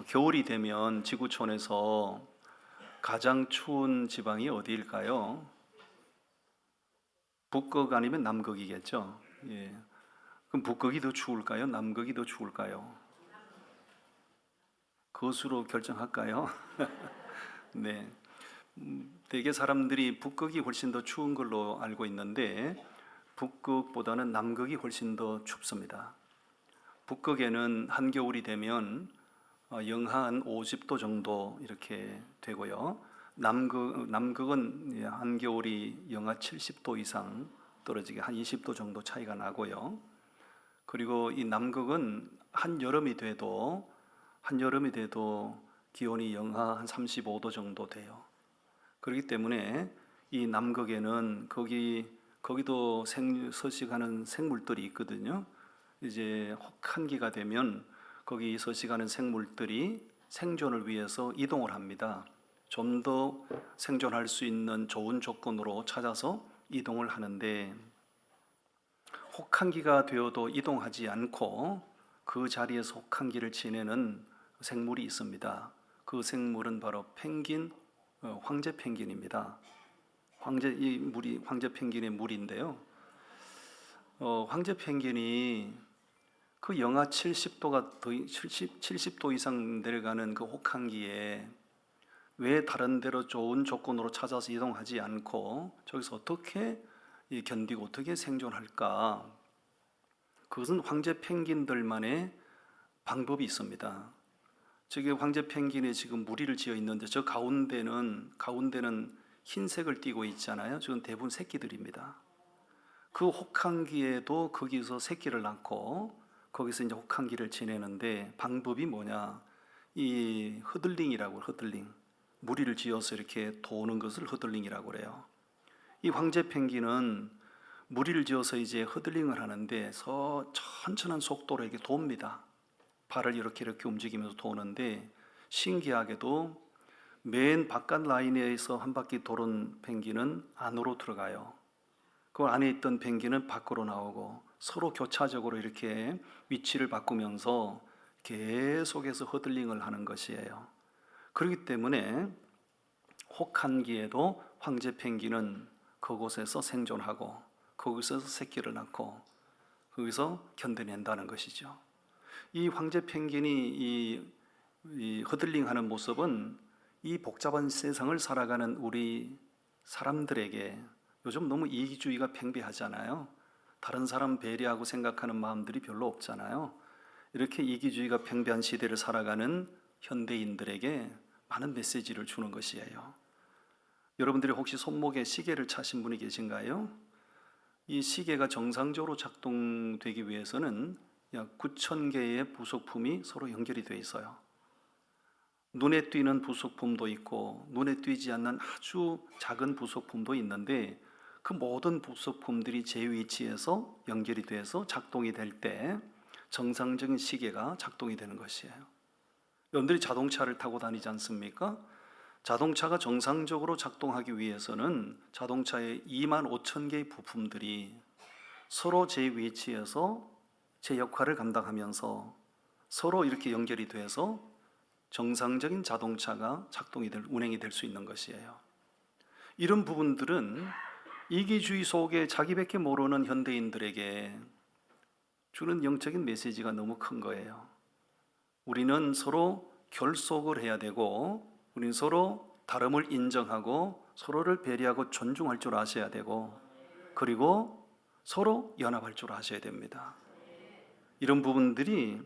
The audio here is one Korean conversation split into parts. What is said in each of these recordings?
겨울이 되면 지구촌에서 가장 추운 지방이 어디일까요? 북극 아니면 남극이겠죠. 예. 그럼 북극이 더 추울까요? 남극이 더 추울까요? 그것으로 결정할까요? 네. 대개 사람들이 북극이 훨씬 더 추운 걸로 알고 있는데 북극보다는 남극이 훨씬 더 춥습니다. 북극에는 한겨울이 되면 영하 한 50도 정도 이렇게 되고요. 남극은 한겨울이 영하 70도 이상 떨어지게 한 20도 정도 차이가 나고요. 그리고 이 남극은 한여름이 돼도 기온이 영하 한 35도 정도 돼요. 그렇기 때문에 이 남극에는 거기도 서식하는 생물들이 있거든요. 이제 혹한기가 되면 거기 서식하는 생물들이 생존을 위해서 이동을 합니다. 좀 더 생존할 수 있는 좋은 조건으로 찾아서 이동을 하는데 혹한기가 되어도 이동하지 않고 그 자리에서 혹한기를 지내는 생물이 있습니다. 그 생물은 바로 황제 펭귄입니다. 황제 펭귄의 물인데요. 황제 펭귄이 그 영하 70도 이상 내려가는 그 혹한기에 왜 다른 데로 좋은 조건으로 찾아서 이동하지 않고 저기서 어떻게 견디고 어떻게 생존할까? 그것은 황제 펭귄들만의 방법이 있습니다. 저기 황제 펭귄이 지금 무리를 지어 있는데 저 가운데는 흰색을 띠고 있잖아요. 저건 대부분 새끼들입니다. 그 혹한기에도 거기서 새끼를 낳고 거기서 이제 혹한기를 지내는데 방법이 뭐냐? 이 허들링. 무리를 지어서 이렇게 도는 것을 허들링이라고 그래요. 이 황제 펭귄은 무리를 지어서 이제 허들링을 하는데 천천한 속도로 이렇게 돕니다. 발을 이렇게 움직이면서 도는데 신기하게도 맨 바깥 라인에서 한 바퀴 도는 펭귄은 안으로 들어가요. 그 안에 있던 펭귄은 밖으로 나오고 서로 교차적으로 이렇게 위치를 바꾸면서 계속해서 허들링을 하는 것이에요. 그렇기 때문에 혹한기에도 황제 펭귄은 그곳에서 생존하고 거기서 새끼를 낳고 거기서 견뎌낸다는 것이죠. 이 황제 펭귄이 이 허들링하는 모습은 이 복잡한 세상을 살아가는 우리 사람들에게 요즘 너무 이기주의가 팽배하잖아요. 다른 사람 배려하고 생각하는 마음들이 별로 없잖아요. 이렇게 이기주의가 팽배한 시대를 살아가는 현대인들에게 많은 메시지를 주는 것이에요. 여러분들이 혹시 손목에 시계를 차신 분이 계신가요? 이 시계가 정상적으로 작동되기 위해서는 약 9,000개의 부속품이 서로 연결이 되어 있어요. 눈에 띄는 부속품도 있고 눈에 띄지 않는 아주 작은 부속품도 있는데 그 모든 부속품들이 제 위치에서 연결이 돼서 작동이 될 때 정상적인 시계가 작동이 되는 것이에요. 여러분들이 자동차를 타고 다니지 않습니까? 자동차가 정상적으로 작동하기 위해서는 자동차의 25,000개의 부품들이 서로 제 위치에서 제 역할을 감당하면서 서로 이렇게 연결이 돼서 정상적인 자동차가 운행이 될 수 있는 것이에요. 이런 부분들은 이기주의 속에 자기밖에 모르는 현대인들에게 주는 영적인 메시지가 너무 큰 거예요. 우리는 서로 결속을 해야 되고 우리는 서로 다름을 인정하고 서로를 배려하고 존중할 줄 아셔야 되고 그리고 서로 연합할 줄 아셔야 됩니다. 이런 부분들이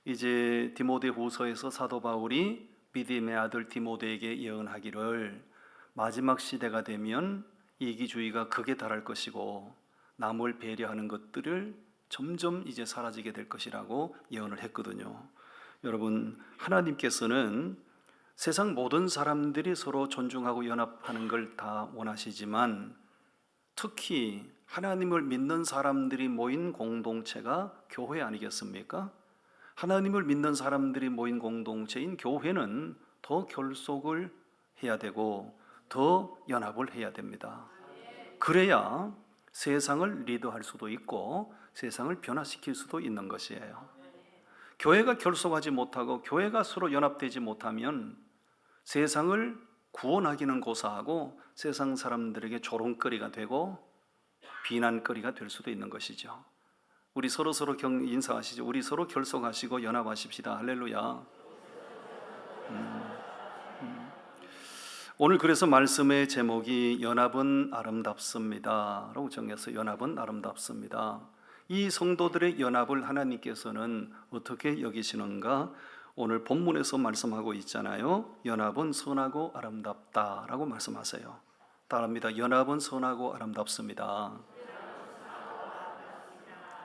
이제 디모데후서에서 사도 바울이 믿음의 아들 디모데에게 예언하기를 마지막 시대가 되면 이기주의가 극에 달할 것이고 남을 배려하는 것들을 점점 이제 사라지게 될 것이라고 예언을 했거든요. 여러분, 하나님께서는 세상 모든 사람들이 서로 존중하고 연합하는 걸 다 원하시지만 특히 하나님을 믿는 사람들이 모인 공동체가 교회 아니겠습니까? 하나님을 믿는 사람들이 모인 공동체인 교회는 더 결속을 해야 되고 더 연합을 해야 됩니다. 그래야 세상을 리드할 수도 있고 세상을 변화시킬 수도 있는 것이에요. 교회가 결속하지 못하고 교회가 서로 연합되지 못하면 세상을 구원하기는 고사하고 세상 사람들에게 조롱거리가 되고 비난거리가 될 수도 있는 것이죠. 우리 서로 인사하시죠. 우리 서로 결속하시고 연합하십시다. 할렐루야. 오늘 그래서 말씀의 제목이 연합은 아름답습니다 라고 정해서 연합은 아름답습니다. 이 성도들의 연합을 하나님께서는 어떻게 여기시는가? 오늘 본문에서 말씀하고 있잖아요. 연합은 선하고 아름답다라고 말씀하세요. 따라합니다. 연합은 선하고 아름답습니다.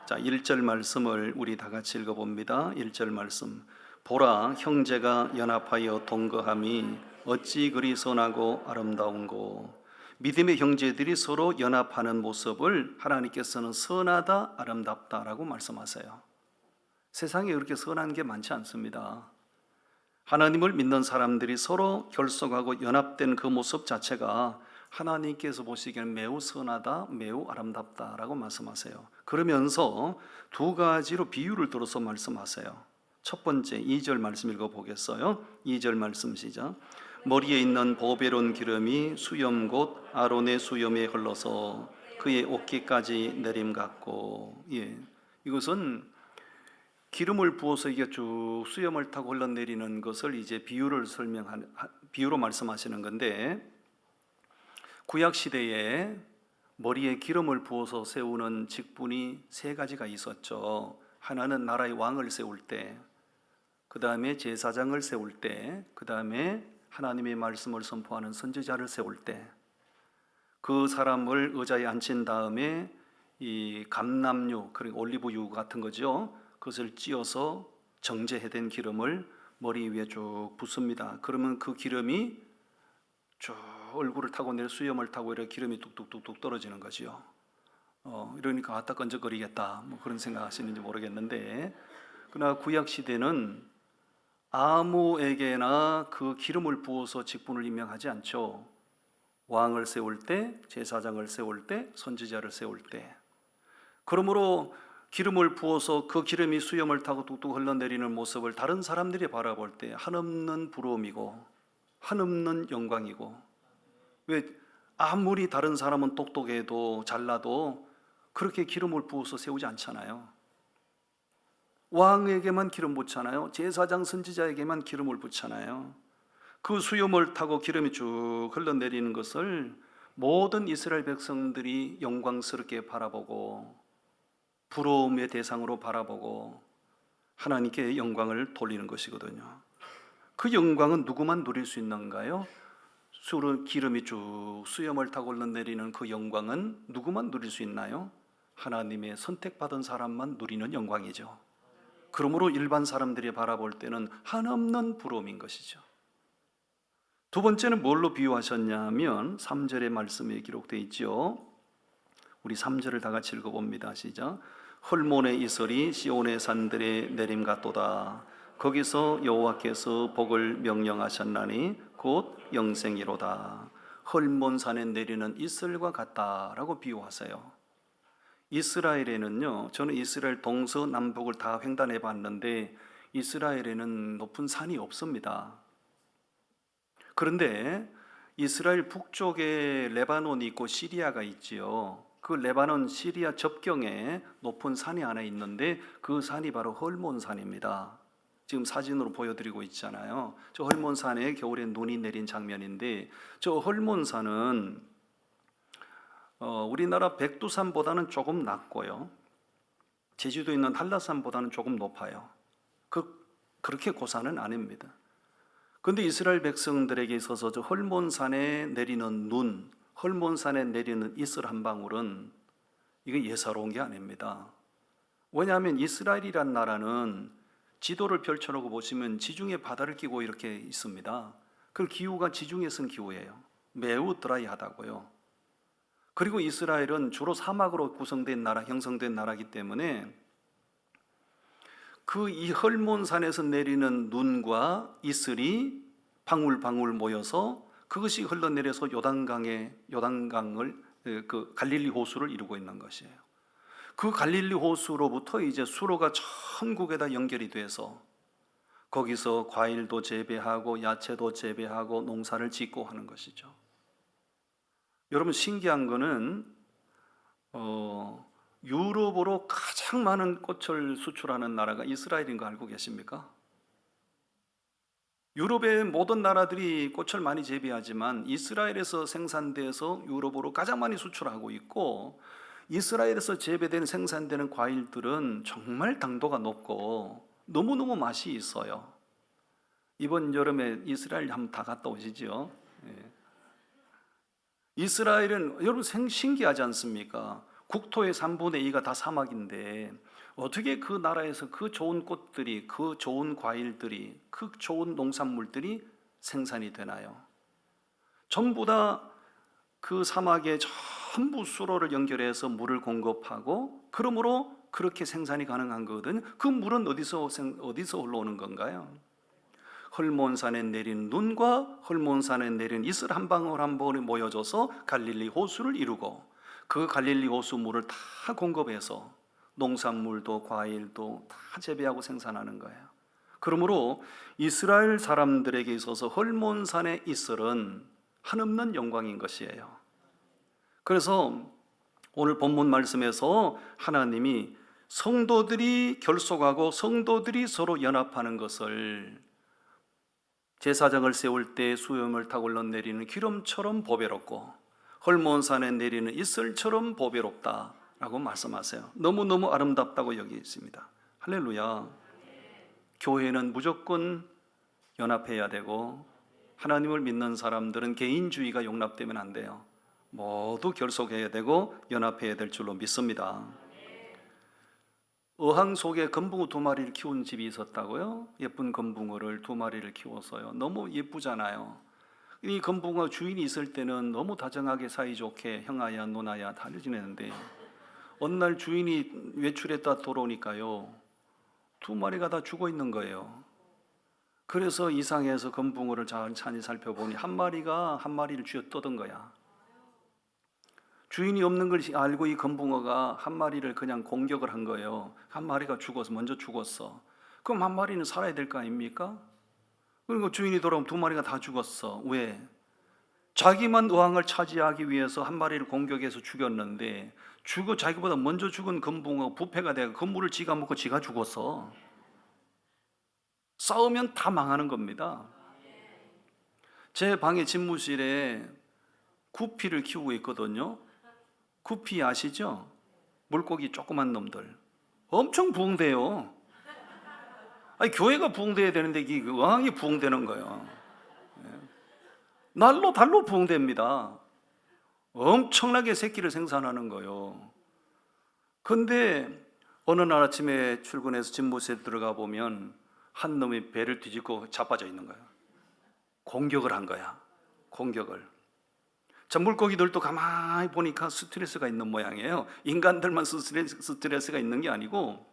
자, 1절 말씀을 우리 다 같이 읽어봅니다. 1절 말씀. 보라, 형제가 연합하여 동거함이 어찌 그리 선하고 아름다운고. 믿음의 형제들이 서로 연합하는 모습을 하나님께서는 선하다, 아름답다라고 말씀하세요. 세상에 그렇게 선한 게 많지 않습니다. 하나님을 믿는 사람들이 서로 결속하고 연합된 그 모습 자체가 하나님께서 보시기에는 매우 선하다, 매우 아름답다라고 말씀하세요. 그러면서 두 가지로 비유를 들어서 말씀하세요. 첫 번째 2절 말씀 읽어보겠어요. 2절 말씀 시작. 머리에 있는 보배로운 기름이 수염 곧 아론의 수염에 흘러서 그의 어깨까지 내림같고. 이것은 기름을 부어서 이게 쭉 수염을 타고 흘러내리는 것을 이제 비유로 말씀하시는 건데, 구약 시대에 머리에 기름을 부어서 세우는 직분이 세 가지가 있었죠. 하나는 나라의 왕을 세울 때, 그 다음에 제사장을 세울 때, 그 다음에 하나님의 말씀을 선포하는 선지자를 세울 때, 그 사람을 의자에 앉힌 다음에 이 감람유, 그리고 올리브유 같은 거죠. 그것을 찧어서 정제해된 기름을 머리 위에 쭉 붓습니다. 그러면 그 기름이 쭉 얼굴을 타고 내려 수염을 타고 이렇게 기름이 뚝뚝뚝뚝 떨어지는 거지요. 이러니까 아따 끈적거리겠다, 뭐 그런 생각하시는지 모르겠는데, 그러나 구약 시대는 아무에게나 그 기름을 부어서 직분을 임명하지 않죠. 왕을 세울 때, 제사장을 세울 때, 선지자를 세울 때. 그러므로 기름을 부어서 그 기름이 수염을 타고 뚝뚝 흘러내리는 모습을 다른 사람들이 바라볼 때 한없는 부러움이고 한없는 영광이고, 왜 아무리 다른 사람은 똑똑해도 잘나도 그렇게 기름을 부어서 세우지 않잖아요. 왕에게만 기름 붓잖아요. 제사장 선지자에게만 기름을 붓잖아요. 그 수염을 타고 기름이 쭉 흘러내리는 것을 모든 이스라엘 백성들이 영광스럽게 바라보고 부러움의 대상으로 바라보고 하나님께 영광을 돌리는 것이거든요. 그 영광은 누구만 누릴 수 있는가요? 기름이 쭉 수염을 타고 흘러내리는 그 영광은 누구만 누릴 수 있나요? 하나님의 선택받은 사람만 누리는 영광이죠. 그러므로 일반 사람들이 바라볼 때는 한없는 부러움인 것이죠. 두 번째는 뭘로 비유하셨냐면 3절의 말씀에 기록되어 있죠. 우리 3절을 다 같이 읽어봅니다. 시작. 헐몬의 이슬이 시온의 산들에 내림같도다. 거기서 여호와께서 복을 명령하셨나니 곧 영생이로다. 헐몬산에 내리는 이슬과 같다라고 비유하세요. 이스라엘에는요, 저는 이스라엘 동서남북을 다 횡단해 봤는데 이스라엘에는 높은 산이 없습니다. 그런데 이스라엘 북쪽에 레바논이 있고 시리아가 있지요. 그 레바논 시리아 접경에 높은 산이 하나 있는데 그 산이 바로 헐몬산입니다. 지금 사진으로 보여드리고 있잖아요. 저 헐몬산에 겨울에 눈이 내린 장면인데, 저 헐몬산은 우리나라 백두산보다는 조금 낮고요, 제주도에 있는 한라산보다는 조금 높아요. 그렇게 고산은 아닙니다. 그런데 이스라엘 백성들에게 있어서 저 헐몬산에 내리는 눈, 헐몬산에 내리는 이슬 한 방울은 이게 예사로운 게 아닙니다. 왜냐하면 이스라엘이란 나라는 지도를 펼쳐놓고 보시면 지중해 바다를 끼고 이렇게 있습니다. 그 기후가 지중해 선 기후예요. 매우 드라이하다고요. 그리고 이스라엘은 주로 사막으로 구성된 나라, 형성된 나라이기 때문에 그 이 헐몬산에서 내리는 눈과 이슬이 방울방울 모여서 그것이 흘러내려서 요단강을 그 갈릴리 호수를 이루고 있는 것이에요. 그 갈릴리 호수로부터 이제 수로가 천국에다 연결이 돼서 거기서 과일도 재배하고 야채도 재배하고 농사를 짓고 하는 것이죠. 여러분 신기한 거는 유럽으로 가장 많은 꽃을 수출하는 나라가 이스라엘인 거 알고 계십니까? 유럽의 모든 나라들이 꽃을 많이 재배하지만 이스라엘에서 생산돼서 유럽으로 가장 많이 수출하고 있고, 이스라엘에서 재배된 생산되는 과일들은 정말 당도가 높고 너무너무 맛이 있어요. 이번 여름에 이스라엘 한번 다 갔다 오시죠. 이스라엘은 여러분 신기하지 않습니까? 국토의 3분의 2가 다 사막인데 어떻게 그 나라에서 그 좋은 꽃들이, 그 좋은 과일들이, 그 좋은 농산물들이 생산이 되나요? 전부 다 그 사막에 전부 수로를 연결해서 물을 공급하고, 그러므로 그렇게 생산이 가능한 거거든요. 그 물은 어디서 흘러오는 건가요? 헐몬산에 내린 눈과 헐몬산에 내린 이슬 한 방울 한 방울이 모여져서 갈릴리 호수를 이루고, 그 갈릴리 호수 물을 다 공급해서 농산물도 과일도 다 재배하고 생산하는 거예요. 그러므로 이스라엘 사람들에게 있어서 헐몬산의 이슬은 한없는 영광인 것이에요. 그래서 오늘 본문 말씀에서 하나님이 성도들이 결속하고 성도들이 서로 연합하는 것을 제사장을 세울 때 수염을 타고 흘러내리는 기름처럼 보배롭고 헐몬산에 내리는 이슬처럼 보배롭다라고 말씀하세요. 너무너무 아름답다고 여기 있습니다. 할렐루야. 교회는 무조건 연합해야 되고, 하나님을 믿는 사람들은 개인주의가 용납되면 안 돼요. 모두 결속해야 되고 연합해야 될 줄로 믿습니다. 어항 속에 금붕어 2마리를 키운 집이 있었다고요? 예쁜 금붕어를 2마리를 키워서요. 너무 예쁘잖아요. 이 금붕어 주인이 있을 때는 너무 다정하게 사이좋게 형아야 누나야 다 지내는데, 어느 날 주인이 외출했다 돌아오니까요 2마리가 다 죽어 있는 거예요. 그래서 이상해서 금붕어를 천천히 살펴보니 한 마리를 쥐어뜯은 거야. 주인이 없는 걸 알고 이 금붕어가 한 마리를 그냥 공격을 한 거예요. 한 마리가 먼저 죽었어. 그럼 한 마리는 살아야 될 거 아닙니까? 그리고 주인이 돌아오면 2마리가 다 죽었어. 왜? 자기만 어항을 차지하기 위해서 한 마리를 공격해서 죽였는데, 자기보다 먼저 죽은 금붕어 부패가 되고 그물을 지가 먹고 지가 죽었어. 싸우면 다 망하는 겁니다. 제 방의 집무실에 구피를 키우고 있거든요. 구피 아시죠? 물고기 조그만 놈들. 엄청 부흥돼요. 아니, 교회가 부흥돼야 되는데 이 어항이 부흥되는 거예요. 날로 달로 부흥됩니다. 엄청나게 새끼를 생산하는 거예요. 근데 어느 날 아침에 출근해서 집무실에 들어가 보면 한 놈이 배를 뒤집고 자빠져 있는 거예요. 공격을 한 거야. 공격을. 자, 물고기들도 가만히 보니까 스트레스가 있는 모양이에요. 인간들만 스트레스가 있는 게 아니고,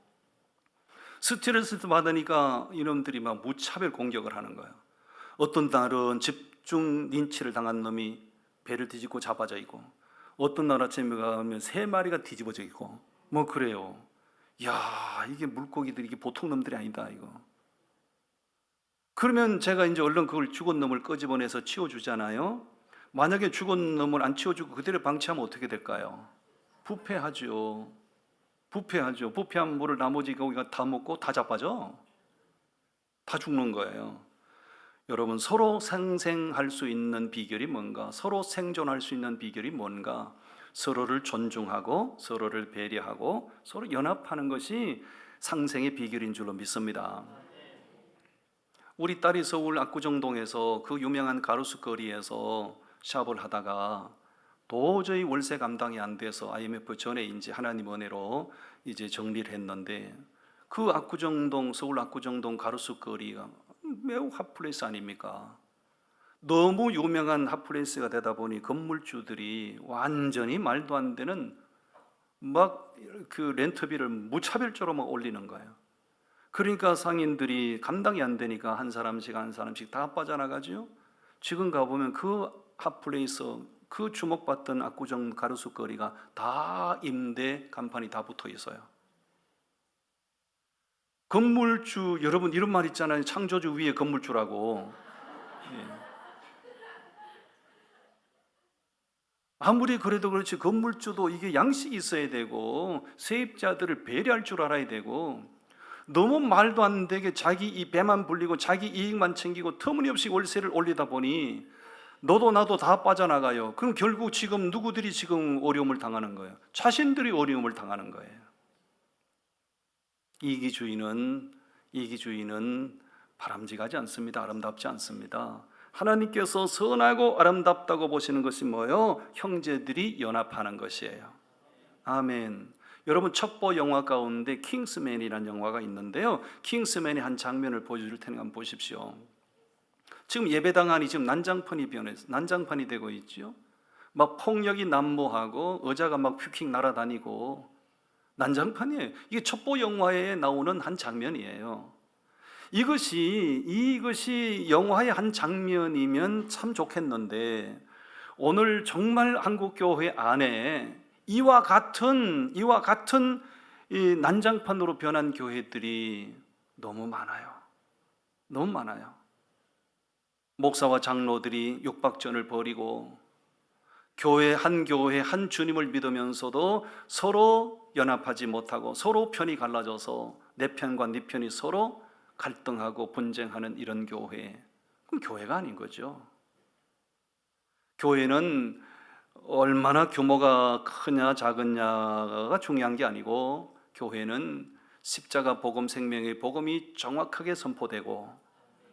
스트레스 받으니까 이놈들이 막 무차별 공격을 하는 거예요. 어떤 날은 집중 린치를 당한 놈이 배를 뒤집고 자빠져 있고, 어떤 날 아침에 가면 3마리가 뒤집어져 있고, 뭐 그래요. 야, 이게 물고기들이 이게 보통 놈들이 아니다 이거. 그러면 제가 이제 얼른 그걸 죽은 놈을 끄집어내서 치워주잖아요. 만약에 죽은 놈을 안 치워주고 그대로 방치하면 어떻게 될까요? 부패하죠. 부패한 물을 나머지 고기가 다 먹고 다 자빠져. 다 죽는 거예요. 여러분, 서로 상생할 수 있는 비결이 뭔가? 서로 생존할 수 있는 비결이 뭔가? 서로를 존중하고 서로를 배려하고 서로 연합하는 것이 상생의 비결인 줄로 믿습니다. 우리 딸이 서울 압구정동에서 그 유명한 가로수 거리에서 샵을 하다가 도저히 월세 감당이 안 돼서 IMF 전에 이제 하나님 은혜로 이제 정리를 했는데, 그 서울 압구정동 가로수 거리가 매우 핫플레이스 아닙니까? 너무 유명한 핫플레이스가 되다 보니 건물주들이 완전히 말도 안 되는 막 그 렌트비를 무차별적으로 막 올리는 거예요. 그러니까 상인들이 감당이 안 되니까 한 사람씩 다 빠져나가죠. 지금 가보면 그 핫플레이스 그 주목받던 압구정 가로수거리가 다 임대 간판이 다 붙어 있어요. 건물주, 여러분 이런 말 있잖아요. 창조주 위에 건물주라고. 예. 아무리 그래도 그렇지 건물주도 이게 양식이 있어야 되고 세입자들을 배려할 줄 알아야 되고, 너무 말도 안 되게 자기 이 배만 불리고 자기 이익만 챙기고 터무니없이 월세를 올리다 보니 너도 나도 다 빠져나가요. 그럼 결국 지금 누구들이 지금 어려움을 당하는 거예요? 자신들이 어려움을 당하는 거예요. 이기주의는 바람직하지 않습니다. 아름답지 않습니다. 하나님께서 선하고 아름답다고 보시는 것이 뭐예요? 형제들이 연합하는 것이에요. 아멘. 여러분 첩보 영화 가운데 킹스맨이라는 영화가 있는데요, 킹스맨의 한 장면을 보여줄 테니까 한번 보십시오. 지금 예배당 안이 지금 난장판이 되고 있죠. 막 폭력이 난무하고 의자가 막 휙휙 날아다니고 난장판이에요. 이게 첩보 영화에 나오는 한 장면이에요. 이것이 영화의 한 장면이면 참 좋겠는데, 오늘 정말 한국교회 안에 이와 같은 이 난장판으로 변한 교회들이 너무 많아요. 너무 많아요. 목사와 장로들이 육박전을 벌이고 교회 한 주님을 믿으면서도 서로 연합하지 못하고 서로 편이 갈라져서 내 편과 네 편이 서로 갈등하고 분쟁하는 이런 교회, 그럼 교회가 아닌 거죠. 교회는 얼마나 규모가 크냐 작으냐가 중요한 게 아니고, 교회는 십자가 복음, 생명의 복음이 정확하게 선포되고,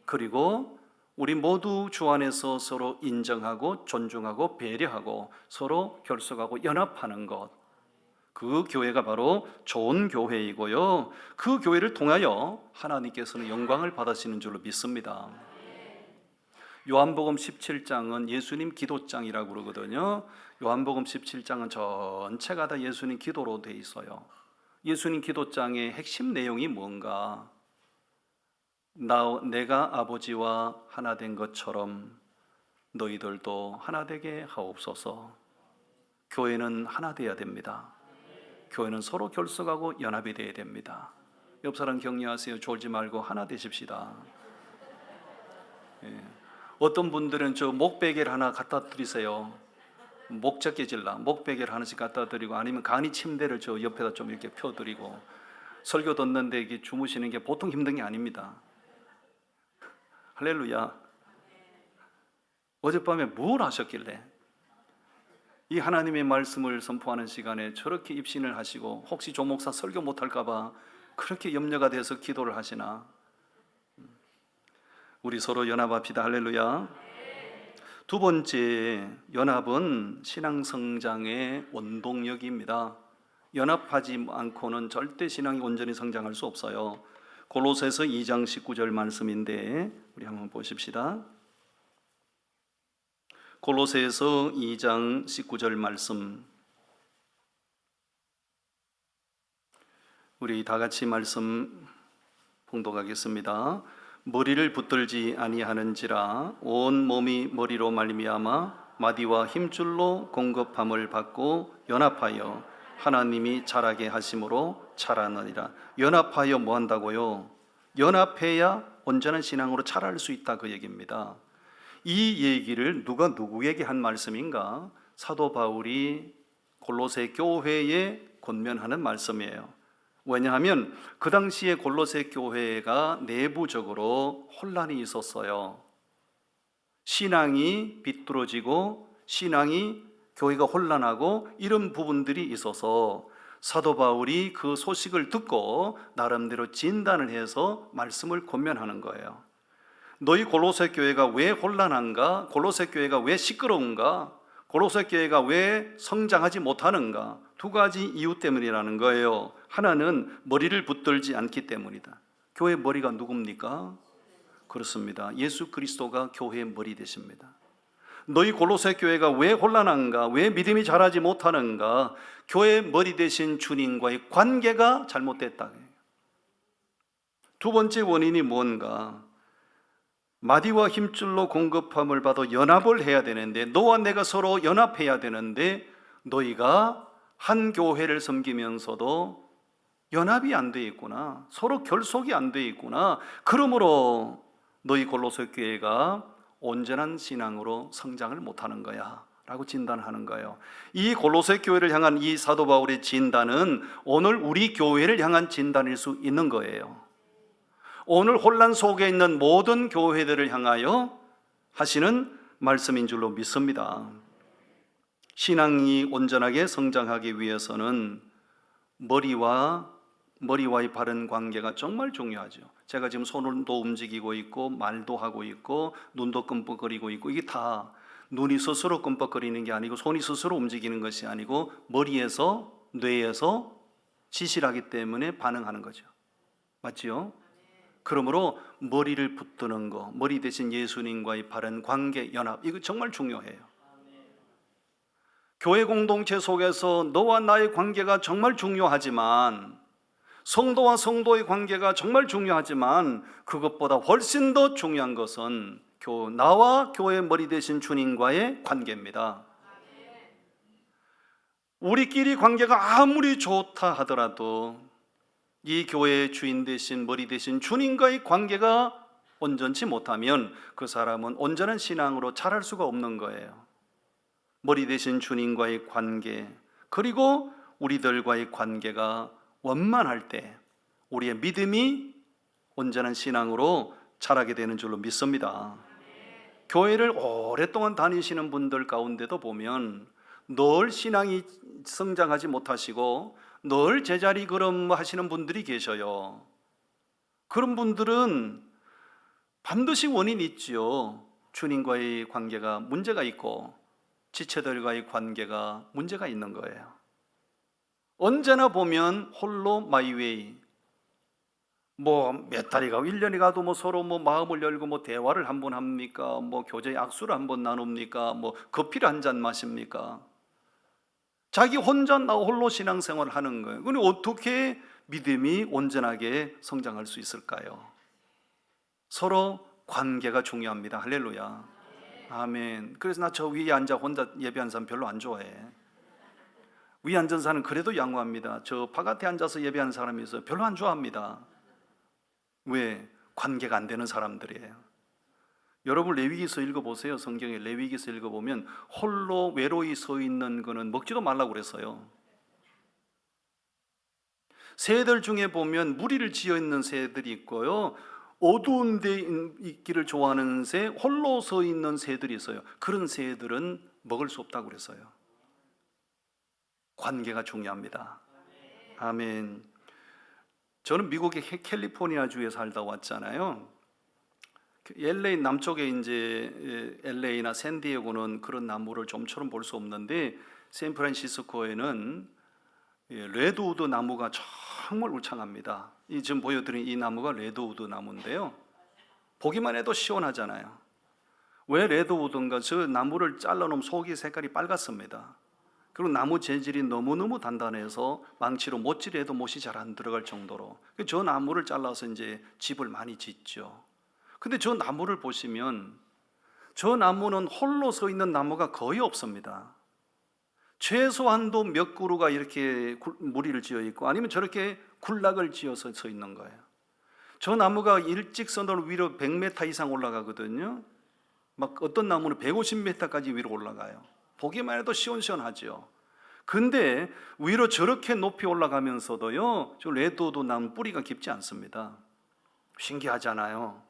그리고 우리 모두 주 안에서 서로 인정하고 존중하고 배려하고 서로 결속하고 연합하는 것, 그 교회가 바로 좋은 교회이고요, 그 교회를 통하여 하나님께서는 영광을 받으시는 줄로 믿습니다. 요한복음 17장은 예수님 기도장이라고 그러거든요. 요한복음 17장은 전체가 다 예수님 기도로 돼 있어요. 예수님 기도장의 핵심 내용이 뭔가? 내가 아버지와 하나 된 것처럼 너희들도 하나 되게 하옵소서. 교회는 하나 돼야 됩니다. 교회는 서로 결속하고 연합이 돼야 됩니다. 옆 사람 격려하세요. 졸지 말고 하나 되십시다. 예. 어떤 분들은 저 목베개를 하나 갖다 드리세요. 목 적게질라 목베개를 하나씩 갖다 드리고, 아니면 간이 침대를 저 옆에다 좀 이렇게 펴드리고, 설교 듣는데 이게 주무시는 게 보통 힘든 게 아닙니다. 할렐루야. 어젯밤에 뭘 하셨길래 이 하나님의 말씀을 선포하는 시간에 저렇게 입신을 하시고, 혹시 조 목사 설교 못할까 봐 그렇게 염려가 돼서 기도를 하시나? 우리 서로 연합합시다. 할렐루야. 두 번째, 연합은 신앙 성장의 원동력입니다. 연합하지 않고는 절대 신앙이 온전히 성장할 수 없어요. 골로새서 2장 19절 말씀인데 우리 한번 보십시다. 골로새서 2장 19절 말씀, 우리 다 같이 말씀 봉독하겠습니다. 머리를 붙들지 아니하는지라 온 몸이 머리로 말미암아 마디와 힘줄로 공급함을 받고 연합하여 하나님이 자라게 하심으로 자라느니라. 연합하여 뭐 한다고요? 연합해야 온전한 신앙으로 자랄 수 있다, 그 얘기입니다. 이 얘기를 누가 누구에게 한 말씀인가? 사도 바울이 골로새 교회에 권면하는 말씀이에요. 왜냐하면 그 당시에 골로새 교회가 내부적으로 혼란이 있었어요. 신앙이 비뚤어지고 교회가 혼란하고 이런 부분들이 있어서 사도 바울이 그 소식을 듣고 나름대로 진단을 해서 말씀을 권면하는 거예요. 너희 골로새 교회가 왜 혼란한가? 골로새 교회가 왜 시끄러운가? 골로새 교회가 왜 성장하지 못하는가? 두 가지 이유 때문이라는 거예요. 하나는 머리를 붙들지 않기 때문이다. 교회의 머리가 누굽니까? 그렇습니다. 예수 그리스도가 교회의 머리 되십니다. 너희 골로새 교회가 왜 혼란한가? 왜 믿음이 자라지 못하는가? 교회의 머리 되신 주님과의 관계가 잘못됐다. 두 번째 원인이 뭔가? 마디와 힘줄로 공급함을 받아 연합을 해야 되는데, 너와 내가 서로 연합해야 되는데 너희가 한 교회를 섬기면서도 연합이 안 돼 있구나, 서로 결속이 안 돼 있구나. 그러므로 너희 골로새 교회가 온전한 신앙으로 성장을 못하는 거야 라고 진단하는 거예요. 이 골로새 교회를 향한 이 사도 바울의 진단은 오늘 우리 교회를 향한 진단일 수 있는 거예요. 오늘 혼란 속에 있는 모든 교회들을 향하여 하시는 말씀인 줄로 믿습니다. 신앙이 온전하게 성장하기 위해서는 머리와의 바른 관계가 정말 중요하죠. 제가 지금 손도 움직이고 있고 말도 하고 있고 눈도 끔뻑거리고 있고, 이게 다 눈이 스스로 끔뻑거리는 게 아니고 손이 스스로 움직이는 것이 아니고 머리에서 뇌에서 지시를 하기 때문에 반응하는 거죠. 맞지요? 그러므로 머리를 붙드는 거, 머리 대신 예수님과의 바른 관계, 연합, 이거 정말 중요해요. 교회 공동체 속에서 너와 나의 관계가 정말 중요하지만, 성도와 성도의 관계가 정말 중요하지만, 그것보다 훨씬 더 중요한 것은 나와 교회의 머리 대신 주님과의 관계입니다. 우리끼리 관계가 아무리 좋다 하더라도 이 교회의 주인 대신 머리 대신 주님과의 관계가 온전치 못하면 그 사람은 온전한 신앙으로 자랄 수가 없는 거예요. 머리 대신 주님과의 관계, 그리고 우리들과의 관계가 원만할 때 우리의 믿음이 온전한 신앙으로 자라게 되는 줄로 믿습니다. 교회를 오랫동안 다니시는 분들 가운데도 보면 늘 신앙이 성장하지 못하시고 늘 제자리 걸음 하시는 분들이 계셔요. 그런 분들은 반드시 원인이 있지요. 주님과의 관계가 문제가 있고 지체들과의 관계가 문제가 있는 거예요. 언제나 보면 홀로 마이웨이, 몇 달이 가고 1년이 가도 서로 마음을 열고 대화를 한번 합니까? 교제의 악수를 한번 나눕니까? 커피를 한 잔 마십니까? 자기 혼자 홀로 신앙생활을 하는 거예요. 그럼 어떻게 믿음이 온전하게 성장할 수 있을까요? 서로 관계가 중요합니다. 할렐루야. 아멘. 그래서 나 저 위에 앉아 혼자 예배하는 사람 별로 안 좋아해. 위에 앉은 사람은 그래도 양호합니다. 저 바깥에 앉아서 예배하는 사람이 있어요. 별로 안 좋아합니다. 왜? 관계가 안 되는 사람들이에요. 여러분 레위기서 읽어보세요. 성경에 레위기서 읽어보면 홀로 외로이 서 있는 거는 먹지도 말라고 그랬어요. 새들 중에 보면 무리를 지어 있는 새들이 있고요, 어두운 데 있기를 좋아하는 새, 홀로 서 있는 새들이 있어요. 그런 새들은 먹을 수 없다고 그랬어요. 관계가 중요합니다. 아멘. 저는 미국의 캘리포니아 주에 살다 왔잖아요. LA 남쪽에 이제 LA나 샌디에고는 그런 나무를 좀처럼 볼 수 없는데, 샌프란시스코에는 레드우드 나무가 정말 울창합니다. 지금 보여드린 이 나무가 레드우드 나무인데요, 보기만 해도 시원하잖아요. 왜 레드우드인가? 저 나무를 잘라놓으면 속이 색깔이 빨갛습니다. 그리고 나무 재질이 너무너무 단단해서 망치로 못질해도 못이 잘 안 들어갈 정도로, 저 나무를 잘라서 이제 집을 많이 짓죠. 근데 저 나무를 보시면 저 나무는 홀로 서 있는 나무가 거의 없습니다. 최소한도 몇 그루가 이렇게 무리를 지어 있고, 아니면 저렇게 군락을 지어서 서 있는 거예요. 저 나무가 일직선으로 위로 100m 이상 올라가거든요. 어떤 나무는 150m까지 위로 올라가요. 보기만 해도 시원시원하죠. 근데 위로 저렇게 높이 올라가면서도요, 저 레드우드 나무 뿌리가 깊지 않습니다. 신기하잖아요.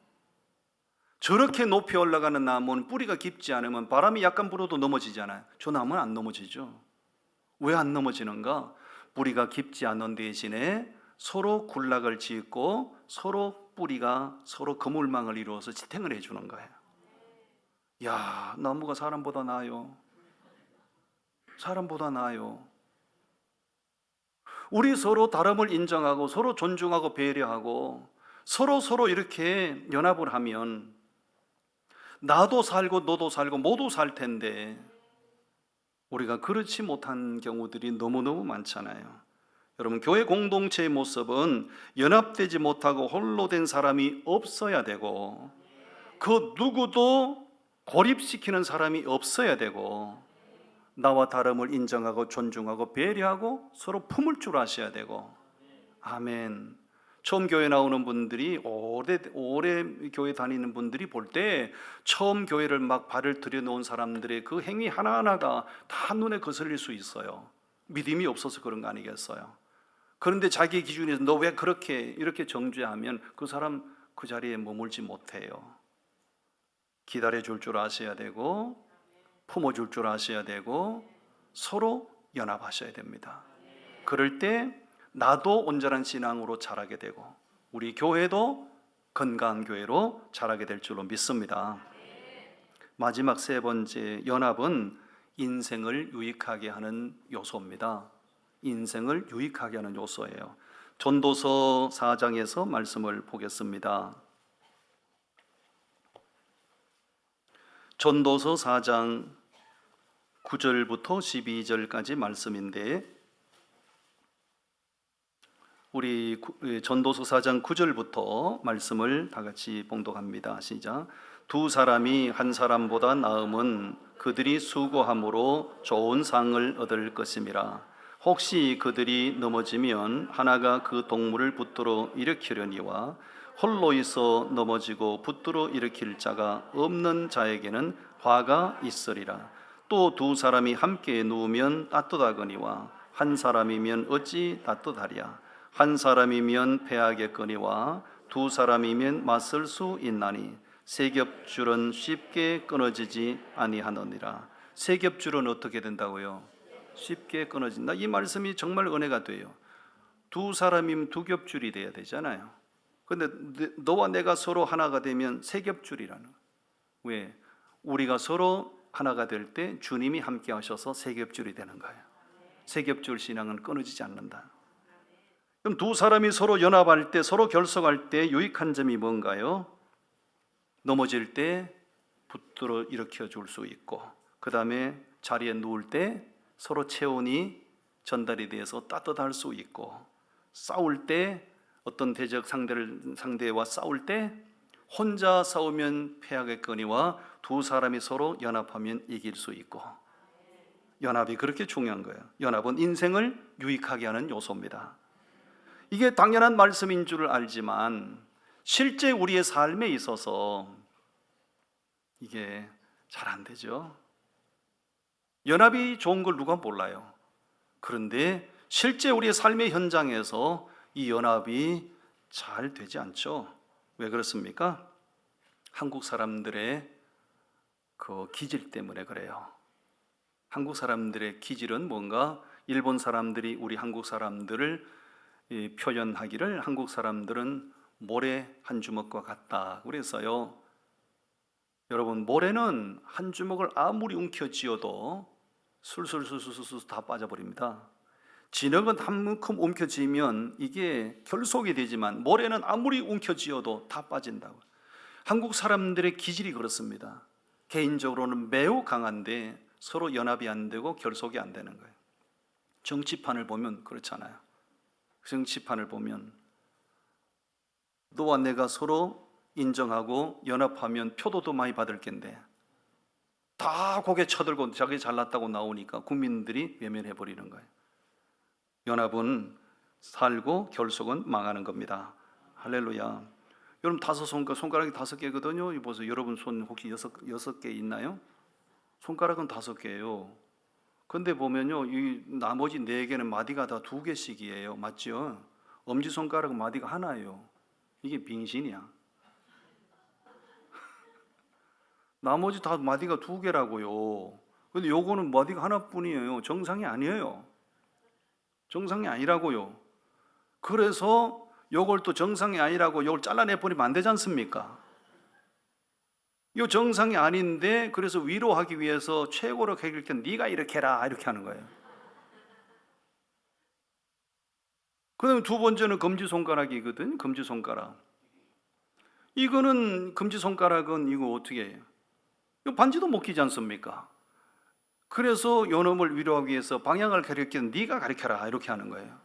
저렇게 높이 올라가는 나무는 뿌리가 깊지 않으면 바람이 약간 불어도 넘어지잖아요. 저 나무는 안 넘어지죠. 왜 안 넘어지는가? 뿌리가 깊지 않은 대신에 서로 군락을 짓고 서로 뿌리가 서로 그물망을 이루어서 지탱을 해주는 거예요. 야, 나무가 사람보다 나아요. 사람보다 나아요. 우리 서로 다름을 인정하고 서로 존중하고 배려하고 서로 이렇게 연합을 하면 나도 살고 너도 살고 모두 살 텐데, 우리가 그렇지 못한 경우들이 너무너무 많잖아요. 여러분, 교회 공동체의 모습은 연합되지 못하고 홀로 된 사람이 없어야 되고, 그 누구도 고립시키는 사람이 없어야 되고, 나와 다름을 인정하고 존중하고 배려하고 서로 품을 줄 아셔야 되고. 아멘. 처음 교회 나오는 분들이 오래 교회 다니는 분들이 볼 때 처음 교회를 막 발을 들여놓은 사람들의 그 행위 하나하나가 다 눈에 거슬릴 수 있어요. 믿음이 없어서 그런 거 아니겠어요? 그런데 자기 기준에서 너 왜 그렇게 이렇게 정죄하면 그 사람 그 자리에 머물지 못해요. 기다려줄 줄 아셔야 되고, 품어줄 줄 아셔야 되고, 서로 연합하셔야 됩니다. 그럴 때 나도 온전한 신앙으로 자라게 되고 우리 교회도 건강한 교회로 자라게 될 줄로 믿습니다. 마지막 세 번째, 연합은 인생을 유익하게 하는 요소입니다. 인생을 유익하게 하는 요소예요. 전도서 4장에서 말씀을 보겠습니다. 전도서 4장 9절부터 12절까지 말씀인데, 우리 전도서 4장 9절부터 말씀을 다 같이 봉독합니다. 시작. 두 사람이 한 사람보다 나음은 그들이 수고함으로 좋은 상을 얻을 것임이라. 혹시 그들이 넘어지면 하나가 그 동물을 붙들어 일으키려니와 홀로 있어 넘어지고 붙들어 일으킬 자가 없는 자에게는 화가 있으리라. 또 두 사람이 함께 누우면 따뜻하거니와 한 사람이면 어찌 따뜻하랴. 한 사람이면 패하겠거니와 두 사람이면 맞설 수 있나니 세 겹줄은 쉽게 끊어지지 아니하느니라. 세 겹줄은 어떻게 된다고요? 쉽게 끊어진다. 이 말씀이 정말 은혜가 돼요. 두 사람이면 두 겹줄이 돼야 되잖아요. 근데 너와 내가 서로 하나가 되면 세 겹줄이라는. 왜? 우리가 서로 하나가 될 때 주님이 함께 하셔서 세 겹줄이 되는 거예요. 세 겹줄 신앙은 끊어지지 않는다. 그럼 두 사람이 서로 연합할 때, 서로 결속할 때 유익한 점이 뭔가요? 넘어질 때 붙들어 일으켜 줄 수 있고, 그 다음에 자리에 누울 때 서로 체온이 전달이 돼서 따뜻할 수 있고, 싸울 때 어떤 대적 상대와 싸울 때 혼자 싸우면 패하겠거니와 두 사람이 서로 연합하면 이길 수 있고. 연합이 그렇게 중요한 거예요. 연합은 인생을 유익하게 하는 요소입니다. 이게 당연한 말씀인 줄 알지만 실제 우리의 삶에 있어서 이게 잘 안 되죠. 연합이 좋은 걸 누가 몰라요. 그런데 실제 우리의 삶의 현장에서 이 연합이 잘 되지 않죠. 왜 그렇습니까? 한국 사람들의 그 기질 때문에 그래요. 한국 사람들의 기질은 뭔가, 일본 사람들이 우리 한국 사람들을 표현하기를 한국 사람들은 모래 한 주먹과 같다 그래서요. 여러분, 모래는 한 주먹을 아무리 움켜쥐어도 술술술술술 다 빠져버립니다. 진흙은 한 움큼 움켜쥐면 이게 결속이 되지만 모래는 아무리 움켜쥐어도 다 빠진다고. 한국 사람들의 기질이 그렇습니다. 개인적으로는 매우 강한데 서로 연합이 안 되고 결속이 안 되는 거예요. 정치판을 보면 그렇잖아요. 정치판을 보면 너와 내가 서로 인정하고 연합하면 표도도 많이 받을 텐데 다 고개 쳐들고 자기 잘났다고 나오니까 국민들이 외면해 버리는 거예요. 연합은 살고 결속은 망하는 겁니다. 할렐루야. 여러분 손가락이 5개거든요. 보세요. 여러분 손 혹시 6개 있나요? 손가락은 5개예요. 근데 보면요, 이 나머지 4개는 마디가 다 2개씩이에요. 맞죠? 엄지손가락은 마디가 하나예요. 이게 빙신이야. 나머지 다 마디가 2개라고요. 근데 요거는 마디가 하나뿐이에요. 정상이 아니에요. 정상이 아니라고요. 그래서 요걸 또 정상이 아니라고 요걸 잘라내버리면 안 되지 않습니까? 요 정상이 아닌데 그래서 위로하기 위해서 최고로 해줄 땐 네가 이렇게 해라 이렇게 하는 거예요. 그 다음에 두 번째는 검지손가락이거든. 검지손가락. 이거는 검지손가락은 이거 어떻게 해요? 이거 반지도 못 끼지 않습니까? 그래서 요놈을 위로하기 위해서 방향을 가리키는 네가 가리켜라 이렇게 하는 거예요.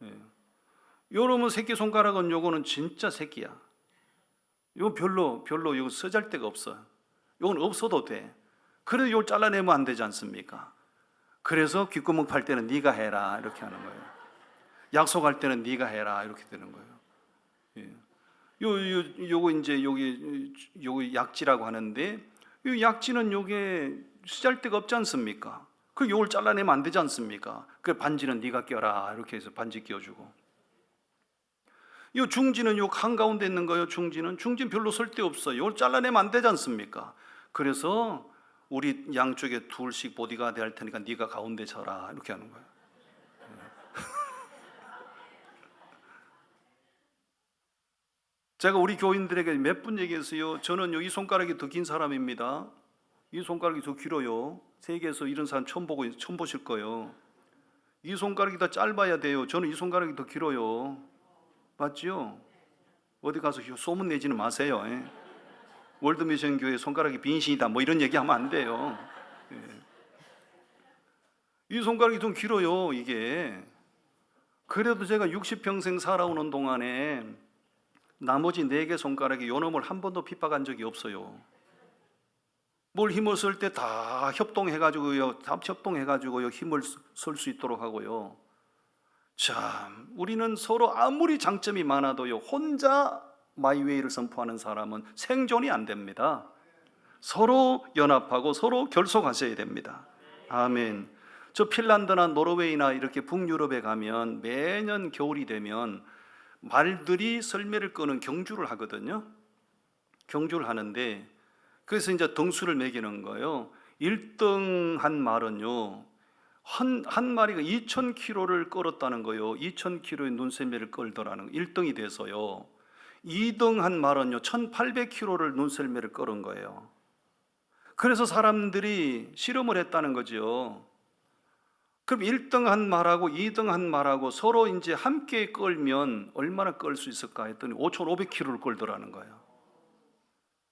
예. 요놈은 새끼손가락은 요거는 진짜 새끼야. 이건 별로 이거 쓰잘데가 없어요. 이건 없어도 돼. 그래도 이걸 잘라내면 안 되지 않습니까? 그래서 귓구멍 팔 때는 네가 해라 이렇게 하는 거예요. 약속할 때는 네가 해라 이렇게 되는 거예요. 예. 요거 이제 요거 약지라고 하는데, 이 약지는 요게 쓰잘데가 없지 않습니까? 그 요걸 잘라내면 안 되지 않습니까? 그 반지는 네가 껴라 이렇게 해서 반지 끼워주고, 요 중지는 요 한가운데 있는 거예요. 중지는 별로 쓸데없어요. 요걸 잘라내면 안 되지 않습니까? 그래서 우리 양쪽에 둘씩 보디가드 할 테니까 네가 가운데 서라 이렇게 하는 거예요. 제가 우리 교인들에게 몇 번 얘기했어요. 저는 이 손가락이 더 긴 사람입니다. 이 손가락이 더 길어요. 세계에서 이런 사람 처음 보실 거예요. 이 손가락이 더 짧아야 돼요. 저는 이 손가락이 더 길어요. 맞죠? 어디 가서 소문 내지는 마세요. 월드미션 교회 손가락이 빈신이다 뭐 이런 얘기하면 안 돼요. 이 손가락이 좀 길어요. 이게. 그래도 제가 60평생 살아오는 동안에 나머지 4개 손가락에 요놈을 한 번도 핍박한 적이 없어요. 뭘 힘을 쓸 때 다 협동해가지고요, 힘을 쓸 수 있도록 하고요. 참, 우리는 서로 아무리 장점이 많아도요, 혼자 마이웨이를 선포하는 사람은 생존이 안 됩니다. 서로 연합하고 서로 결속하셔야 됩니다. 아멘. 저 핀란드나 노르웨이나 이렇게 북유럽에 가면 매년 겨울이 되면 말들이 썰매를 끄는 경주를 하거든요. 경주를 하는데, 그래서 이제 등수를 매기는 거예요. 1등 한 말은요, 한 마리가 2,000km를 끌었다는 거예요. 2,000km의 눈썰매를 끌더라는 1등이 돼서요. 2등 한 말은요, 1,800km를 눈썰매를 끌은 거예요. 그래서 사람들이 실험을 했다는 거죠. 그럼 1등 한 말하고 2등 한 말하고 서로 이제 함께 끌면 얼마나 끌 수 있을까 했더니 5,500km를 끌더라는 거예요.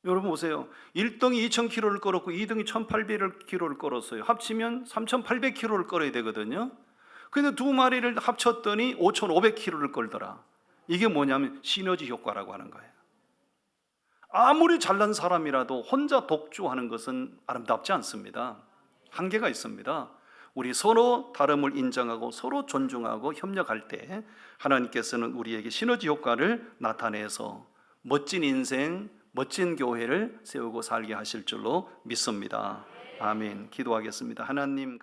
여러분 보세요. 1등이 2,000km를 끌었고 2등이 1,800km를 끌었어요. 합치면 3,800km를 끌어야 되거든요. 근데 두 마리를 합쳤더니 5,500km를 끌더라. 이게 뭐냐면 시너지 효과라고 하는 거예요. 아무리 잘난 사람이라도 혼자 독주하는 것은 아름답지 않습니다. 한계가 있습니다. 우리 서로 다름을 인정하고 서로 존중하고 협력할 때 하나님께서는 우리에게 시너지 효과를 나타내서 멋진 인생, 멋진 교회를 세우고 살게 하실 줄로 믿습니다. 아멘. 기도하겠습니다. 하나님